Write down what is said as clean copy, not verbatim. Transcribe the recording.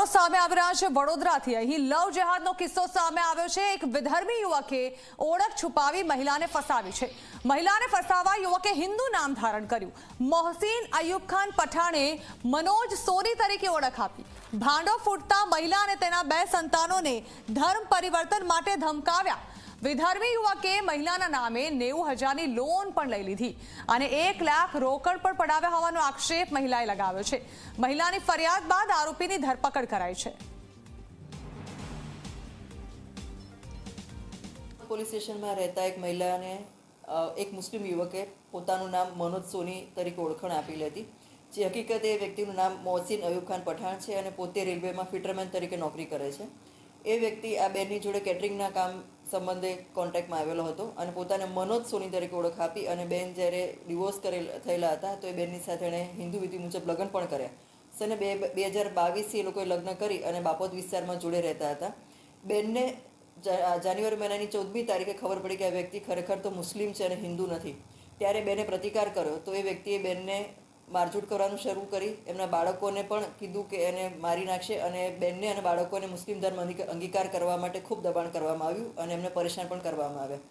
સમાચારો સામે આવી રહ્યા છે વડોદરાથી। અહીં લવ જેહાદનો કિસ્સો સામે આવ્યો છે। એક વિધર્મી યુવકે ઓળખ છુપાવી મહિલાને ફસાવી છે। મહિલાને ફસાવવા યુવકે હિન્દુ નામ ધારણ કર્યું। મોહસિન અયુબ ખાન પઠાણે મનોજ સોની તરીકે ઓળખ આપી। ભાંડો ફૂટતા મહિલા અને તેના 2 સંતાનોને ધર્મ પરિવર્તન માટે ધમકાવ્યા। વિધર્મી યુવકે મહિલાના નામે 90,000ની લોન પણ લઈ લીધી અને 1 લાખ રોકડ પણ પડાવ્યા હોવાનો આક્ષેપ મહિલાએ લગાવ્યો છે। મહિલાની ફરિયાદ બાદ આરોપીની ધરપકડ કરાઈ છે। પોલીસ સ્ટેશનમાં રહેતા એક મહિલાને એક મુસ્લિમ યુવકે પોતાનું નામ મનોજ સોની તરીકે ઓળખાણ આપેલી હતી। જે હકીકતે એ વ્યક્તિનું નામ મોહસિન અયુબ ખાન પઠાણ છે અને પોતે રેલવેમાં ફિટરમેન તરીકે નોકરી કરે છે। એ વ્યક્તિ આ બેનની જોડે કેટરિંગના કામ સંબંધે કોન્ટેક્ટમાં આવેલો હતો અને પોતાને મનોજ સોની તરીકે ઓળખ આપી અને બેન જ્યારે ડિવોર્સ થયેલા હતા તો એ બેનની સાથે એણે હિન્દુ વિધિ મુજબ લગ્ન પણ કર્યા। સને 2022 એ લોકોએ લગ્ન કરી અને બાપોદ વિસ્તારમાં જોડે રહેતા હતા। બેનને જાન્યુઆરી મહિનાની 14મી તારીખે ખબર પડી કે આ વ્યક્તિ ખરેખર તો મુસ્લિમ છે અને હિન્દુ નથી। ત્યારે બેને પ્રતિકાર કર્યો તો એ વ્યક્તિએ બેનને મારઝૂડ કરવાનું શરૂ કરી। એમના બાળકોને પણ કીધું કે એને મારી નાખશે અને બેનને અને બાળકોને મુસ્લિમ ધર્મ અંગીકાર કરવા માટે ખૂબ દબાણ કરવામાં આવ્યું અને એમને પરેશાન પણ કરવામાં આવ્યા।